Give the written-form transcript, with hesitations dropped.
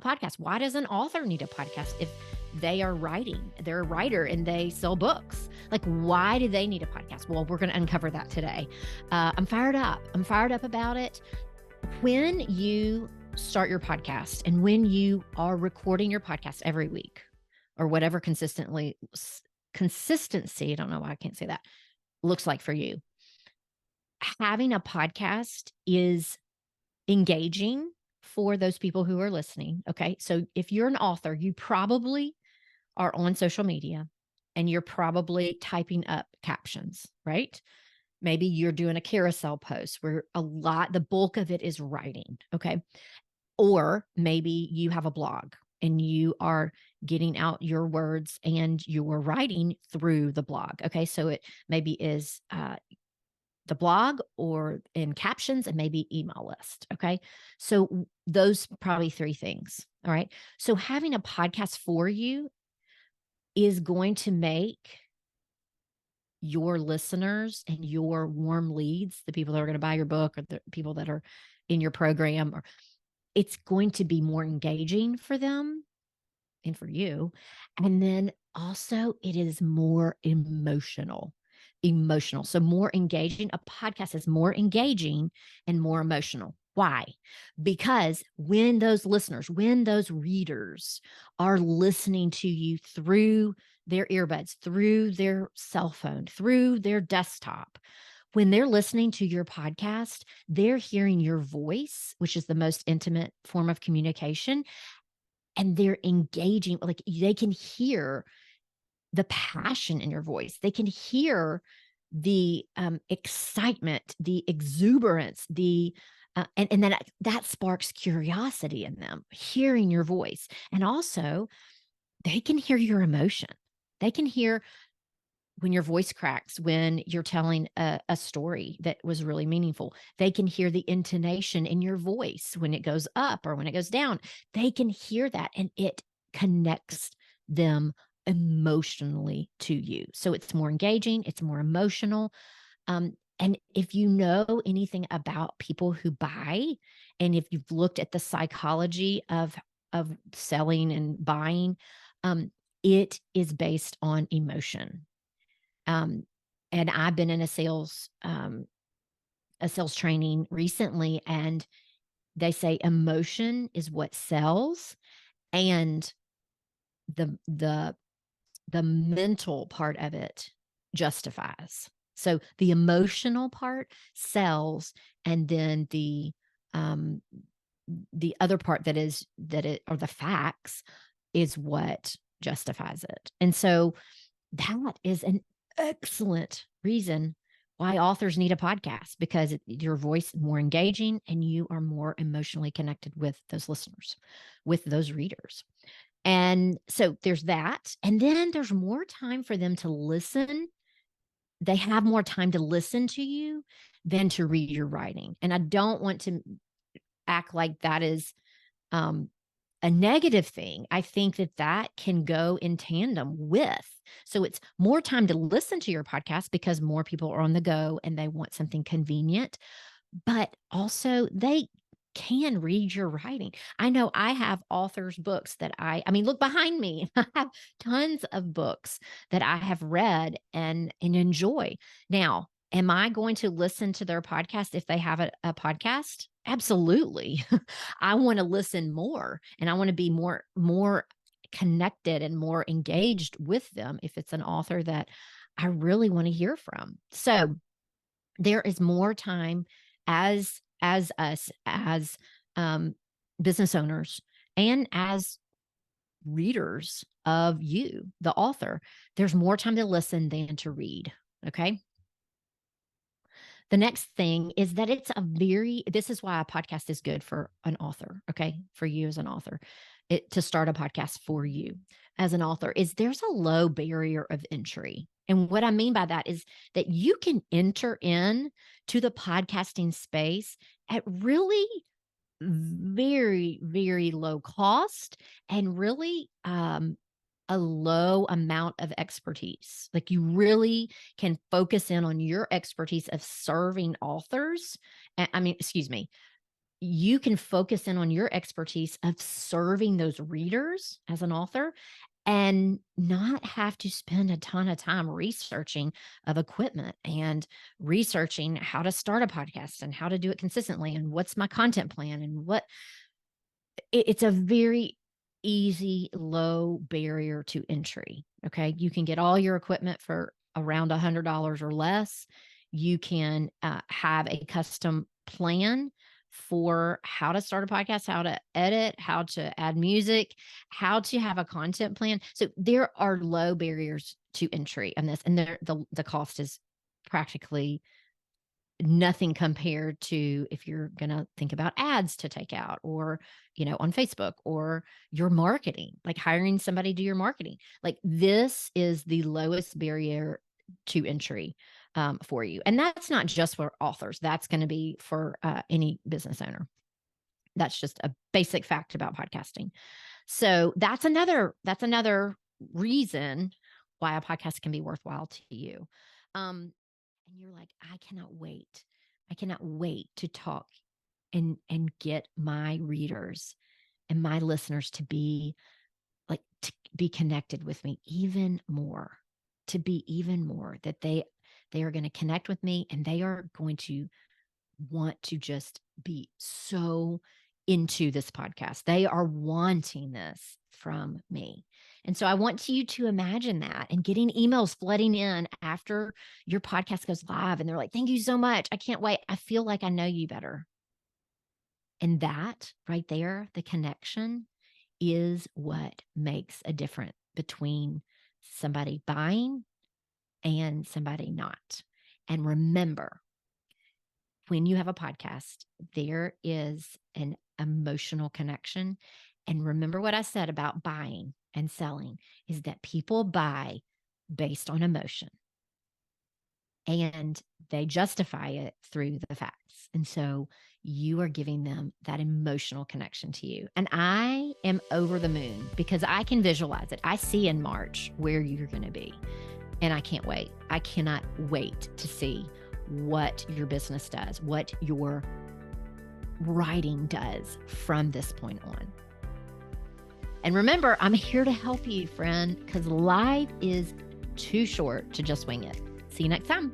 podcast? Why does an author need a podcast if they are writing? They're a writer and they sell books. Like, why do they need a podcast? Well, we're going to uncover that today. I'm fired up. I'm fired up about it. When you start your podcast and when you are recording your podcast every week or whatever consistency, I don't know why I can't say that, looks like for you, having a podcast is engaging for those people who are listening. Okay. So if you're an author, you probably are on social media and you're probably typing up captions, right? Maybe you're doing a carousel post where the bulk of it is writing. Okay. Or maybe you have a blog and you are getting out your words and you're writing through the blog. Okay. So it maybe is the blog or in captions and maybe email list. Okay. So those probably three things. All right. So having a podcast for you is going to make your listeners and your warm leads, the people that are going to buy your book or the people that are in your program, or it's going to be more engaging for them and for you. And then also it is more emotional. So more engaging. A podcast is more engaging and more emotional. Why? Because when those readers are listening to you through their earbuds, through their cell phone, through their desktop, when they're listening to your podcast, they're hearing your voice, which is the most intimate form of communication, and they're engaging. Like, they can hear the passion in your voice. They can hear the excitement, the exuberance, and then that sparks curiosity in them, hearing your voice. And also, they can hear your emotion. They can hear when your voice cracks, when you're telling a story that was really meaningful. They can hear the intonation in your voice when it goes up or when it goes down. They can hear that, and it connects them emotionally to you. So it's more engaging, it's more emotional. And if you know anything about people who buy, and if you've looked at the psychology of selling and buying, it is based on emotion. And I've been in a sales training recently, and they say emotion is what sells, and the mental part of it justifies. So the emotional part sells, and then the other part or the facts is what justifies it. And so that is an excellent reason why authors need a podcast, because your voice is more engaging and you are more emotionally connected with those listeners, with those readers. And so there's that. And then there's more time for them to listen. They have more time to listen to you than to read your writing. And I don't want to act like that is a negative thing. I think that can go in tandem with. So it's more time to listen to your podcast because more people are on the go and they want something convenient, but also they can read your writing. I know I have authors' books that I mean, look behind me. I have tons of books that I have read and enjoy. Now, am I going to listen to their podcast if they have a podcast? Absolutely. I want to listen more, and I want to be more connected and more engaged with them if it's an author that I really want to hear from. So there is more time as us as business owners and as readers of you, the author. There's more time to listen than to read. Okay. The next thing is that this is why a podcast is good for an author. Okay. For you as an author, to start a podcast for you as an author, is there's a low barrier of entry. And what I mean by that is that you can enter in to the podcasting space at really very, very low cost and really a low amount of expertise. Like, you really can focus in on your expertise of serving authors. I mean, excuse me, you can focus in on your expertise of serving those readers as an author and not have to spend a ton of time researching of equipment and researching how to start a podcast and how to do it consistently and what's my content plan and it's a very easy, low barrier to entry. Okay. You can get all your equipment for around $100 or less. You can have a custom plan for how to start a podcast, how to edit, how to add music, how to have a content plan. So there are low barriers to entry on this, and the cost is practically nothing compared to if you're going to think about ads to take out or, on Facebook or your marketing, like hiring somebody to do your marketing. Like this is the lowest barrier to entry for you. And that's not just for authors. That's going to be for any business owner. That's just a basic fact about podcasting. So that's another reason why a podcast can be worthwhile to you. And you're like, I cannot wait. I cannot wait to talk and get my readers and my listeners to be connected with me even more, to be even more, that they are going to connect with me and they are going to want to just be so into this podcast. They are wanting this from me. And so I want you to imagine that and getting emails flooding in after your podcast goes live. And they're like, thank you so much. I can't wait. I feel like I know you better. And that right there, the connection is what makes a difference between somebody buying and somebody not. And remember, when you have a podcast, there is an emotional connection. And remember what I said about buying and selling is that people buy based on emotion and they justify it through the facts. And so you are giving them that emotional connection to you. And I am over the moon because I can visualize it. I see in March where you're going to be. And I can't wait. I cannot wait to see what your business does, what your writing does from this point on. And remember, I'm here to help you, friend, because life is too short to just wing it. See you next time.